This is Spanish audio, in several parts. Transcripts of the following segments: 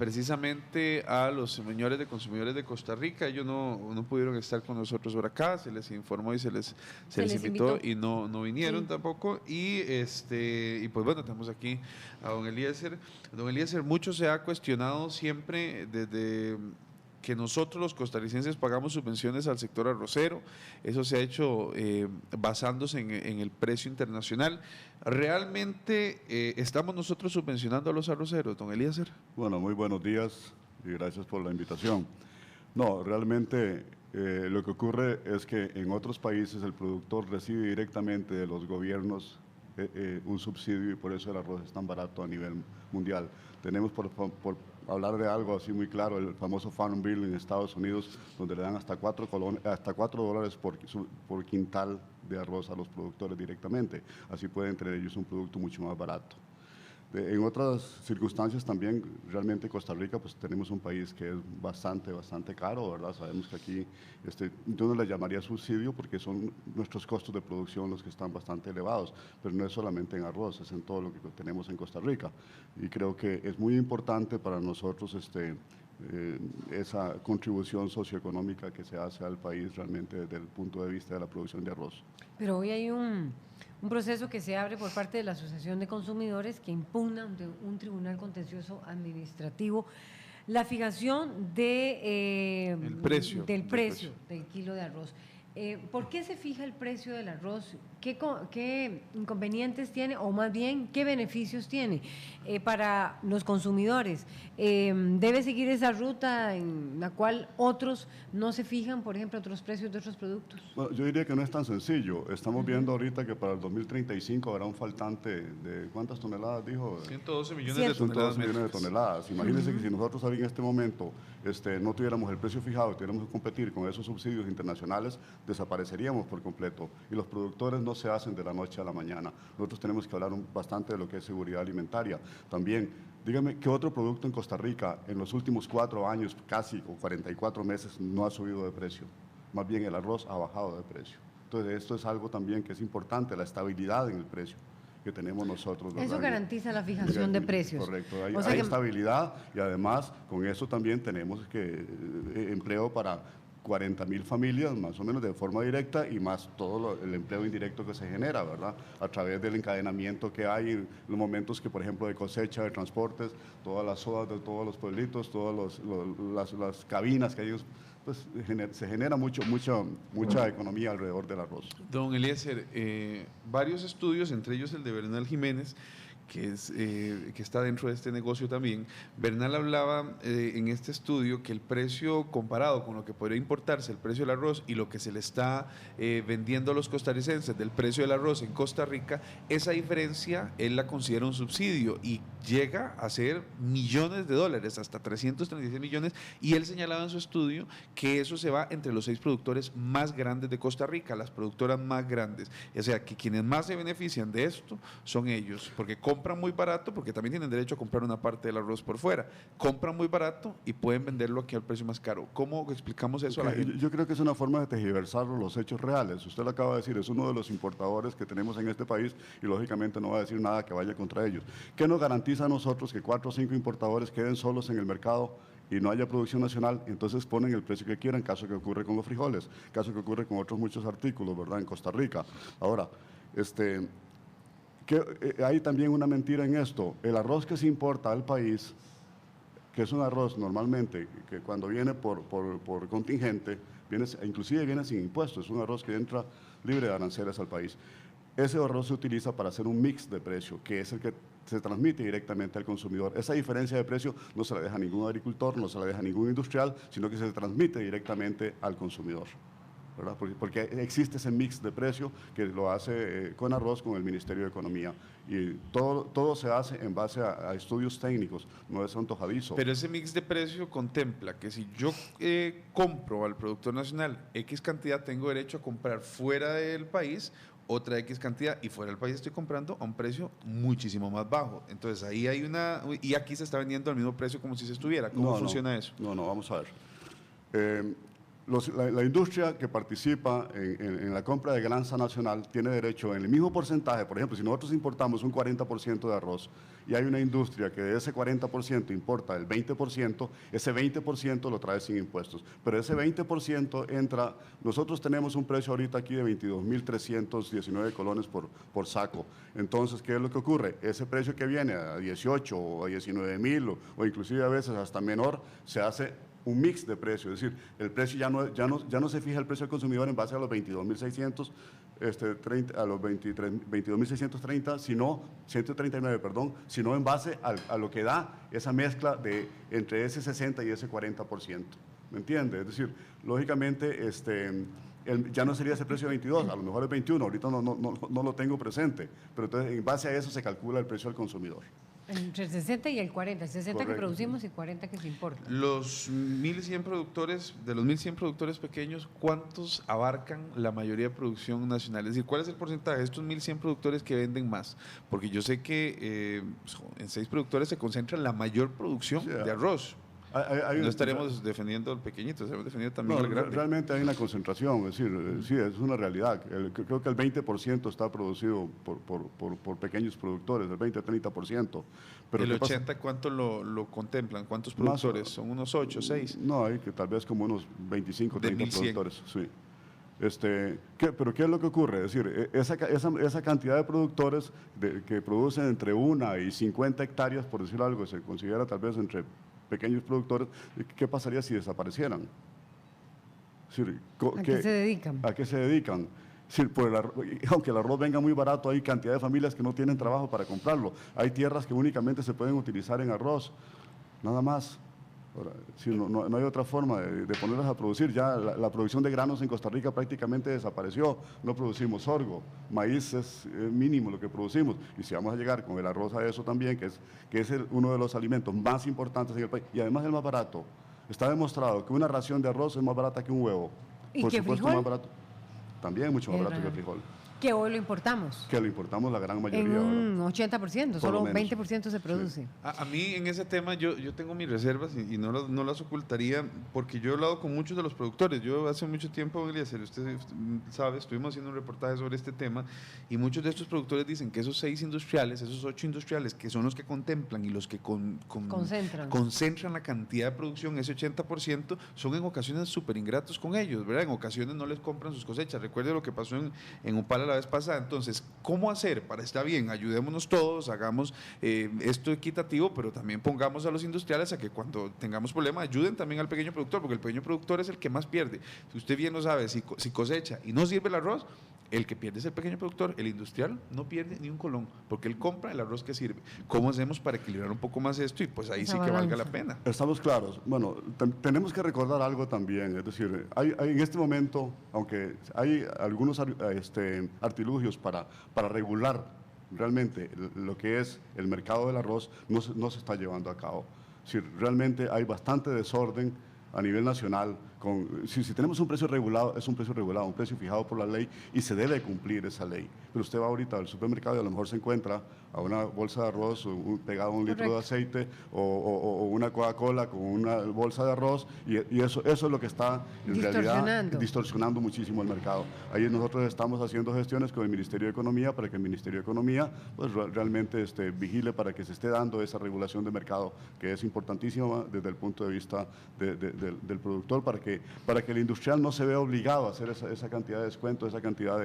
precisamente a los señores de consumidores de Costa Rica. Ellos no pudieron estar con nosotros por acá, se les informó y se les invitó y no vinieron tampoco. Y pues bueno, tenemos aquí a don Eliezer. Don Eliezer, mucho se ha cuestionado siempre desde que nosotros los costarricenses pagamos subvenciones al sector arrocero. Eso se ha hecho basándose en el precio internacional. ¿Realmente estamos nosotros subvencionando a los arroceros, don Eliezer? Bueno, muy buenos días y gracias por la invitación. No, realmente lo que ocurre es que en otros países el productor recibe directamente de los gobiernos un subsidio y por eso el arroz es tan barato a nivel mundial. Tenemos, por hablar de algo así muy claro, el famoso Farm Bill en Estados Unidos, donde le dan hasta $4 por quintal de arroz a los productores directamente. Así pueden tener ellos un producto mucho más barato. En otras circunstancias también, realmente Costa Rica, pues tenemos un país que es bastante caro, ¿verdad? Sabemos que aquí, yo no le llamaría subsidio porque son nuestros costos de producción los que están bastante elevados, pero no es solamente en arroz, es en todo lo que tenemos en Costa Rica. Y creo que es muy importante para nosotros esa contribución socioeconómica que se hace al país realmente desde el punto de vista de la producción de arroz. Pero hoy hay un proceso que se abre por parte de la Asociación de Consumidores que impugna ante un tribunal contencioso administrativo la fijación del precio del kilo de arroz. ¿Por qué se fija el precio del arroz? ¿Qué inconvenientes tiene o más bien qué beneficios tiene para los consumidores? ¿Debe seguir esa ruta en la cual otros no se fijan, por ejemplo, otros precios de otros productos? Bueno, yo diría que no es tan sencillo. Estamos viendo ahorita que para el 2035 habrá un faltante de ¿cuántas toneladas dijo? 112 millones de toneladas. 112 millones de toneladas. Imagínense que si nosotros ahí en este momento no tuviéramos el precio fijado, tuviéramos que competir con esos subsidios internacionales, desapareceríamos por completo y los productores no se hacen de la noche a la mañana. Nosotros tenemos que hablar bastante de lo que es seguridad alimentaria. También, dígame, ¿qué otro producto en Costa Rica en los últimos 4 años, casi o 44 meses, no ha subido de precio? Más bien el arroz ha bajado de precio. Entonces, esto es algo también que es importante, la estabilidad en el precio que tenemos nosotros, ¿verdad? Eso garantiza la fijación de precios. Correcto, hay estabilidad y además con eso también tenemos empleo para 40,000 familias, más o menos de forma directa, y más todo el empleo indirecto que se genera, ¿verdad? A través del encadenamiento que hay en los momentos que, por ejemplo, de cosecha, de transportes, todas las sodas de todos los pueblitos, todas las cabinas que hay, pues se genera mucha economía alrededor del arroz. Don Eliezer, varios estudios, entre ellos el de Bernal Jiménez, que está dentro de este negocio también. Bernal hablaba en este estudio que el precio comparado con lo que podría importarse el precio del arroz y lo que se le está vendiendo a los costarricenses del precio del arroz en Costa Rica, esa diferencia él la considera un subsidio y llega a ser millones de dólares, hasta 336 millones, y él señalaba en su estudio que eso se va entre los 6 productores más grandes de Costa Rica, las productoras más grandes, o sea que quienes más se benefician de esto son ellos, porque compran muy barato, porque también tienen derecho a comprar una parte del arroz por fuera, compran muy barato y pueden venderlo aquí al precio más caro. ¿Cómo explicamos eso a la gente? Yo creo que es una forma de tergiversar los hechos reales. Usted lo acaba de decir, es uno de los importadores que tenemos en este país y lógicamente no va a decir nada que vaya contra ellos. ¿Qué nos garantiza a nosotros que 4 o 5 importadores queden solos en el mercado y no haya producción nacional? Entonces ponen el precio que quieran, caso que ocurre con los frijoles, caso que ocurre con otros muchos artículos, ¿verdad?, en Costa Rica. Ahora, hay también una mentira en esto. El arroz que se importa al país, que es un arroz normalmente que cuando viene por contingente, inclusive viene sin impuestos, es un arroz que entra libre de aranceles al país. Ese arroz se utiliza para hacer un mix de precio, que es el que se transmite directamente al consumidor. Esa diferencia de precio no se la deja ningún agricultor, no se la deja ningún industrial, sino que se transmite directamente al consumidor, ¿verdad? Porque existe ese mix de precio que lo hace con arroz con el Ministerio de Economía y todo se hace en base a estudios técnicos, no es antojadizo. Pero ese mix de precio contempla que si yo compro al productor nacional X cantidad, tengo derecho a comprar fuera del país otra X cantidad y fuera del país estoy comprando a un precio muchísimo más bajo. Entonces ahí hay y aquí se está vendiendo al mismo precio como si se estuviera. ¿Cómo funciona eso? No, vamos a ver. la industria que participa en la compra de granza nacional tiene derecho en el mismo porcentaje. Por ejemplo, si nosotros importamos un 40% de arroz y hay una industria que de ese 40% importa el 20%, ese 20% lo trae sin impuestos. Pero ese 20% entra, nosotros tenemos un precio ahorita aquí de 22.319 colones por saco. Entonces, ¿qué es lo que ocurre? Ese precio que viene a 18 o a 19.000 o inclusive a veces hasta menor, se hace un mix de precios, es decir, el precio ya no se fija el precio del consumidor en base a los 22.630, a los 22.630, sino 139, perdón, sino en base a lo que da esa mezcla de entre ese 60 y ese 40%. ¿Me entiende? Es decir, lógicamente, ya no sería ese precio de 22, a lo mejor es 21, ahorita no lo tengo presente, pero entonces en base a eso se calcula el precio al consumidor. Entre el 60 y el 40, el 60 Correcto. que producimos y 40 que se importa. Los 1.100 productores, de los 1.100 productores pequeños, ¿cuántos abarcan la mayoría de producción nacional? Es decir, ¿cuál es el porcentaje de estos 1.100 productores que venden más? Porque yo sé que en 6 productores se concentra la mayor producción de arroz. No estaremos defendiendo al pequeñito, estaremos defendiendo también al grande. Realmente hay una concentración, es decir, sí, es una realidad. Creo que el 20% está producido por pequeños productores, el 20-30%. Pero ¿El 80% cuánto lo contemplan? ¿Cuántos productores? ¿Son unos 8, 6? No, hay que tal vez como unos 25, 30 productores, sí. Pero ¿qué es lo que ocurre? Es decir, esa cantidad de productores que producen entre 1 y 50 hectáreas, por decir algo, se considera tal vez entre pequeños productores, ¿qué pasaría si desaparecieran? Es decir, ¿A qué se dedican? ¿A qué se dedican? Es decir, aunque el arroz venga muy barato, hay cantidad de familias que no tienen trabajo para comprarlo. Hay tierras que únicamente se pueden utilizar en arroz, nada más. Ahora, no hay otra forma de ponerlas a producir. Ya la producción de granos en Costa Rica prácticamente desapareció. No producimos sorgo, maíz es mínimo lo que producimos. Y si vamos a llegar con el arroz a eso también, que es uno de los alimentos más importantes en el país, y además el más barato. Está demostrado que una ración de arroz es más barata que un huevo. ¿Y por qué supuesto, frijol? más barato. También mucho más barato que el frijol. Que hoy lo importamos. Que lo importamos la gran mayoría. En un 80%, solo 20% se produce. Sí. A mí en ese tema yo tengo mis reservas y no las ocultaría porque yo he hablado con muchos de los productores. Yo hace mucho tiempo, Eliezer, usted sabe, estuvimos haciendo un reportaje sobre este tema y muchos de estos productores dicen que esos 6 industriales, esos 8 industriales que son los que contemplan y los que concentran la cantidad de producción, ese 80%, son en ocasiones súper ingratos con ellos, ¿verdad? En ocasiones no les compran sus cosechas. Recuerde lo que pasó en Opala la vez pasada. Entonces, ¿cómo hacer para estar bien? Ayudémonos todos, hagamos esto equitativo, pero también pongamos a los industriales a que cuando tengamos problemas ayuden también al pequeño productor, porque el pequeño productor es el que más pierde. Si usted bien lo sabe, si cosecha y no sirve el arroz, el que pierde es el pequeño productor. El industrial no pierde ni un colón, porque él compra el arroz que sirve. ¿Cómo hacemos para equilibrar un poco más esto? Y pues ahí sí que valga la pena. Estamos claros. Bueno, tenemos que recordar algo también, es decir, hay en este momento, aunque hay algunos artilugios para regular realmente lo que es el mercado del arroz, no se está llevando a cabo. Es decir, realmente hay bastante desorden a nivel nacional. Si tenemos un precio regulado, es un precio regulado, un precio fijado por la ley y se debe cumplir esa ley. Pero usted va ahorita al supermercado y a lo mejor se encuentra a una bolsa de arroz pegado a un litro de aceite o una Coca-Cola con una bolsa de arroz y eso es lo que está en realidad distorsionando muchísimo el mercado. Ahí nosotros estamos haciendo gestiones con el Ministerio de Economía para que el Ministerio de Economía pues, realmente vigile para que se esté dando esa regulación de mercado que es importantísima desde el punto de vista del productor para que el industrial no se vea obligado a hacer esa cantidad de descuentos, esa cantidad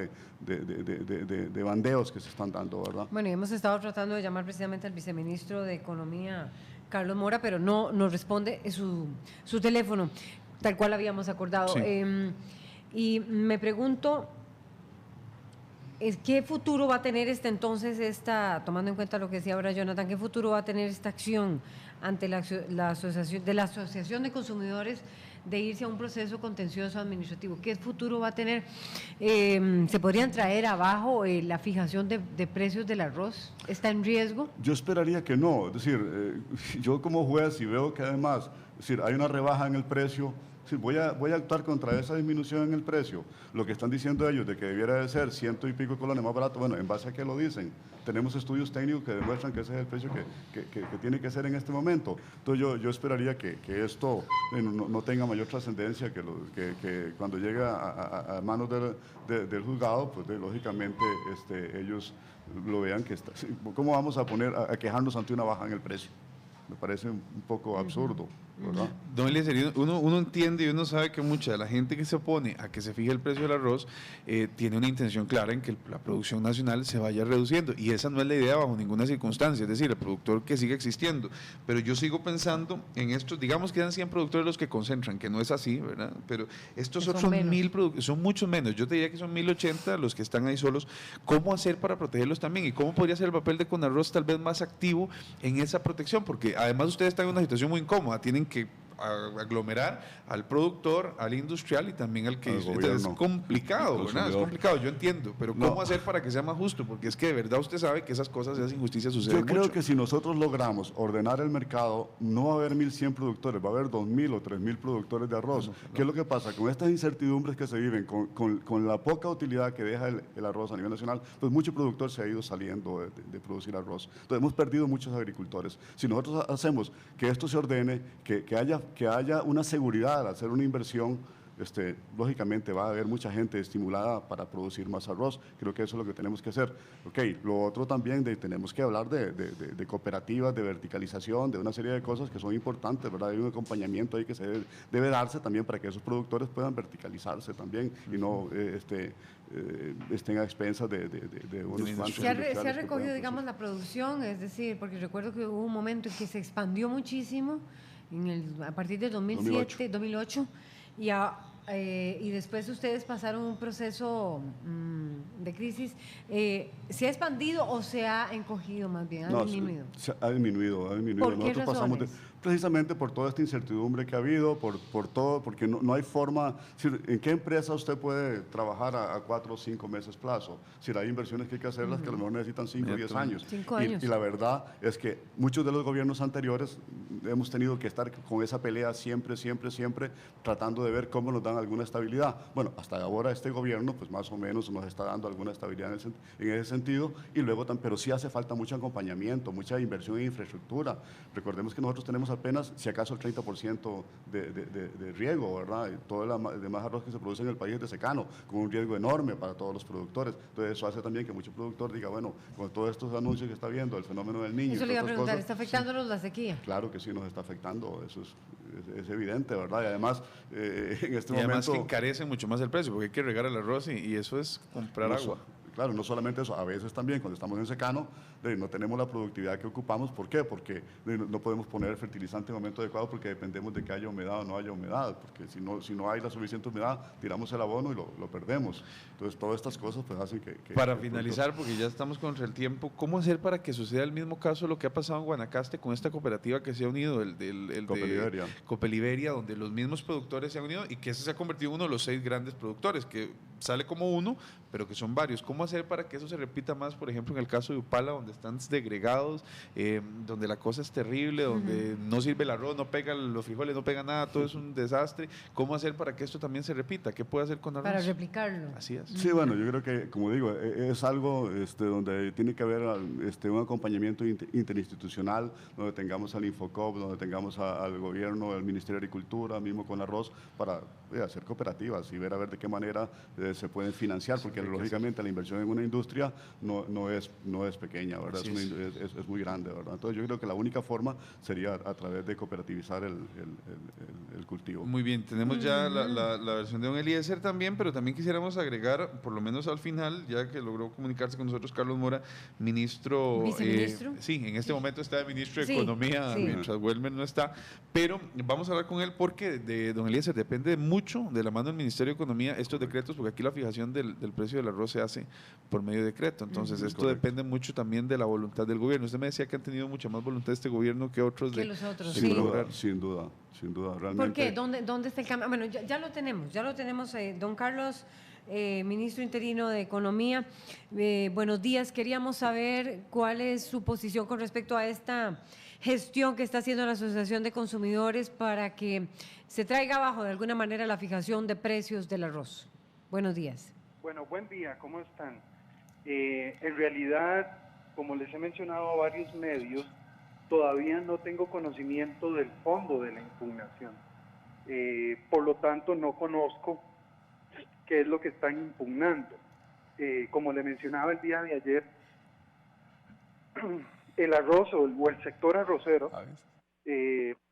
de bandeos que se están dando, ¿verdad? Bueno, y hemos estado tratando de llamar precisamente al viceministro de Economía, Carlos Mora, pero no nos responde su teléfono, tal cual habíamos acordado. Sí. Y me pregunto, ¿qué futuro va a tener tomando en cuenta lo que decía ahora Jonathan, qué futuro va a tener esta acción ante la Asociación de Consumidores de irse a un proceso contencioso administrativo? ¿Qué futuro va a tener? ¿Se podrían traer abajo la fijación de precios del arroz? ¿Está en riesgo? Yo esperaría que no. Es decir, yo como juez y veo que además Es decir, hay una rebaja en el precio. Sí, voy a actuar contra esa disminución en el precio. Lo que están diciendo ellos de que debiera de ser 100 y pico de colones más barato, bueno, ¿en base a qué lo dicen? Tenemos estudios técnicos que demuestran que ese es el precio que tiene que ser en este momento. Entonces yo esperaría que esto no tenga mayor trascendencia, que cuando llegue a manos del juzgado, pues lógicamente ellos lo vean que está. ¿Cómo vamos a poner a quejarnos ante una baja en el precio? Me parece un poco absurdo, ¿verdad? Don Eliezer, uno entiende y uno sabe que mucha de la gente que se opone a que se fije el precio del arroz tiene una intención clara en que la producción nacional se vaya reduciendo, y esa no es la idea bajo ninguna circunstancia, es decir, el productor que siga existiendo. Pero yo sigo pensando en estos, digamos que eran 100 productores los que concentran, que no es así, ¿verdad? Pero estos Que otros son 1000 productores, son muchos menos, yo te diría que son 1080 los que están ahí solos. ¿Cómo hacer para protegerlos también? ¿Y cómo podría ser el papel de Conarroz tal vez más activo en esa protección? Porque además ustedes están en una situación muy incómoda, tienen que aglomerar al productor, al industrial y también al que... Entonces, es complicado, ¿verdad? Es complicado, yo entiendo, pero ¿cómo hacer para que sea más justo? Porque es que de verdad usted sabe que esas cosas, esas injusticias suceden mucho. Yo creo que si nosotros logramos ordenar el mercado, no va a haber 1.100 productores, va a haber 2.000 o 3.000 productores de arroz. ¿Qué es lo que pasa? Con estas incertidumbres que se viven, con la poca utilidad que deja el arroz a nivel nacional, pues mucho productor se ha ido saliendo de producir arroz. Entonces hemos perdido muchos agricultores. Si nosotros hacemos que esto se ordene, que haya una seguridad al hacer una inversión, lógicamente va a haber mucha gente estimulada para producir más arroz. Creo que eso es lo que tenemos que hacer. Lo otro también, tenemos que hablar de cooperativas, de verticalización, de una serie de cosas que son importantes, ¿verdad? Hay un acompañamiento ahí que se debe darse también para que esos productores puedan verticalizarse también y no estén a expensas de unos cuantos. Se ha recogido, digamos, la producción, es decir, porque recuerdo que hubo un momento en que se expandió muchísimo a partir de 2007, 2008, y después ustedes pasaron un proceso de crisis. ¿Se ha expandido o se ha encogido más bien? ¿Ha disminuido? Ha disminuido. ¿Por qué razones? Precisamente por toda esta incertidumbre que ha habido, por todo, porque no hay forma. ¿En qué empresa usted puede trabajar a 4 o 5 meses plazo? Si hay inversiones que hay que hacerlas que a lo mejor necesitan 5 o 10 años. 5 años. Y la verdad es que muchos de los gobiernos anteriores hemos tenido que estar con esa pelea siempre, tratando de ver cómo nos dan alguna estabilidad. Bueno, hasta ahora este gobierno, pues más o menos nos está dando alguna estabilidad en ese sentido, y luego, pero sí hace falta mucho acompañamiento, mucha inversión en infraestructura. Recordemos que nosotros tenemos apenas, si acaso, el 30% de riego, ¿verdad? Y todo el demás arroz que se produce en el país es de secano, con un riesgo enorme para todos los productores. Entonces eso hace también que mucho productor diga, bueno, con todos estos anuncios que está viendo, el fenómeno del niño. Eso le iba a preguntar, cosas, ¿está afectándonos la sequía? Claro que sí, nos está afectando, eso es evidente, ¿verdad? Y además, en este y además momento... que encarece mucho más el precio, porque hay que regar el arroz y eso es comprar agua. Claro, no solamente eso, a veces también cuando estamos en secano no tenemos la productividad que ocupamos. ¿Por qué? Porque no podemos poner el fertilizante en el momento adecuado porque dependemos de que haya humedad o no haya humedad, porque si no hay la suficiente humedad, tiramos el abono y lo perdemos. Entonces, todas estas cosas pues hacen que para finalizar, porque ya estamos contra el tiempo, ¿cómo hacer para que suceda el mismo caso lo que ha pasado en Guanacaste con esta cooperativa que se ha unido, el Copeliberia. de Copeliberia, donde los mismos productores se han unido y que ese se ha convertido en uno de los 6 grandes productores, que sale como uno, pero que son varios? ¿Cómo hacer para que eso se repita más, por ejemplo, en el caso de Upala, donde están degregados, donde la cosa es terrible, donde no sirve el arroz, no pega los frijoles, no pega nada, todo es un desastre? ¿Cómo hacer para que esto también se repita? ¿Qué puede hacer con arroz? Para replicarlo. Así es. Sí, bueno, yo creo que, como digo, es algo donde tiene que haber un acompañamiento interinstitucional, donde tengamos al Infocop, donde tengamos al gobierno, al Ministerio de Agricultura, mismo con arroz, para hacer cooperativas y ver a ver de qué manera se pueden financiar, porque lógicamente la inversión en una industria no es pequeña, ¿verdad? Es muy grande, ¿verdad? Entonces yo creo que la única forma sería a través de cooperativizar el cultivo. Muy bien, tenemos ya la versión de don Eliezer también, pero también quisiéramos agregar, por lo menos al final, ya que logró comunicarse con nosotros Carlos Mora, ministro... ¿Viceministro? Sí, en este momento está de ministro de Sí, Economía, sí. mientras Welmer no está, pero vamos a hablar con él porque de don Eliezer depende mucho de la mano del Ministerio de Economía estos decretos, porque aquí la fijación del precio del arroz se hace por medio de decreto, entonces esto correcto. depende mucho también de la voluntad del gobierno. Usted me decía que han tenido mucha más voluntad este gobierno que otros Que de los otros, de sí. lograr. Sin duda, realmente. ¿Por qué? ¿Dónde está el cambio? Bueno, ya lo tenemos, don Carlos, ministro interino de Economía. Buenos días, queríamos saber cuál es su posición con respecto a esta gestión que está haciendo la Asociación de Consumidores para que se traiga abajo de alguna manera la fijación de precios del arroz? Buenos días. Bueno, buen día, ¿cómo están? En realidad, como les he mencionado a varios medios, todavía no tengo conocimiento del fondo de la impugnación. Por lo tanto, no conozco qué es lo que están impugnando. Como le mencionaba el día de ayer, el arroz o el sector arrocero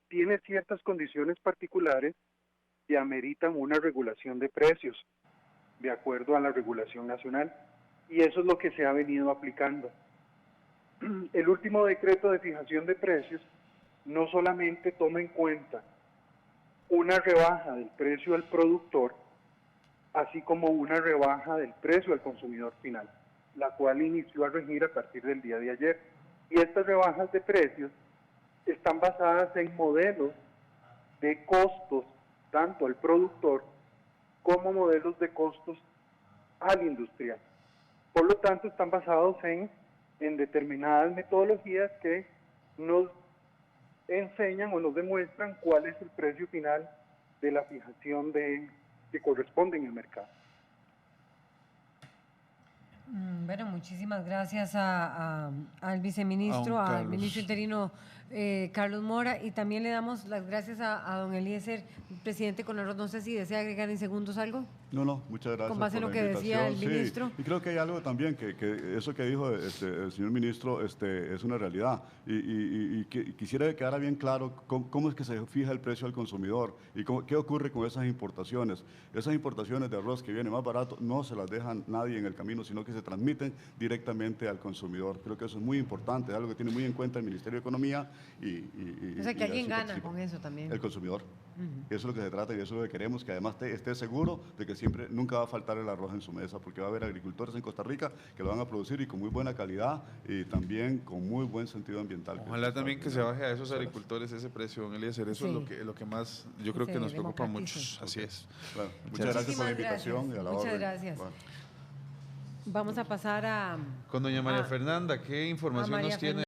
tiene ciertas condiciones particulares que ameritan una regulación de precios de acuerdo a la regulación nacional, y eso es lo que se ha venido aplicando. El último decreto de fijación de precios no solamente toma en cuenta una rebaja del precio al productor, así como una rebaja del precio al consumidor final, la cual inició a regir a partir del día de ayer. Y estas rebajas de precios están basadas en modelos de costos tanto al productor como modelos de costos al industrial. Por lo tanto, están basados en determinadas metodologías que nos enseñan o nos demuestran cuál es el precio final de la fijación que corresponde en el mercado. Bueno, muchísimas gracias al viceministro, al ministro interino Carlos Mora, y también le damos las gracias a don Eliezer, presidente Conarroz. No sé si desea agregar en segundos algo. No, muchas gracias. Con base en por lo la que decía el invitación. ministro. Sí, y creo que hay algo también, que eso que dijo el señor ministro es una realidad. Y quisiera que quedara bien claro cómo es que se fija el precio al consumidor y qué ocurre con esas importaciones. Esas importaciones de arroz que viene más barato no se las deja nadie en el camino, sino que se transmiten directamente al consumidor. Creo que eso es muy importante, es algo que tiene muy en cuenta el Ministerio de Economía. O sea, que alguien gana con eso también. El consumidor. Eso es lo que se trata y eso es lo que queremos, que además esté seguro de que nunca va a faltar el arroz en su mesa, porque va a haber agricultores en Costa Rica que lo van a producir y con muy buena calidad y también con muy buen sentido ambiental. Ojalá también que se baje a esos agricultores ese precio, don Eliezer. Eso Sí. es lo que más yo creo que nos preocupa a muchos. Así es. Bueno, muchas gracias por la invitación. Y a la Muchas orden. gracias. Bueno. Vamos a pasar a... Con doña María Fernanda, ¿qué información María nos tiene?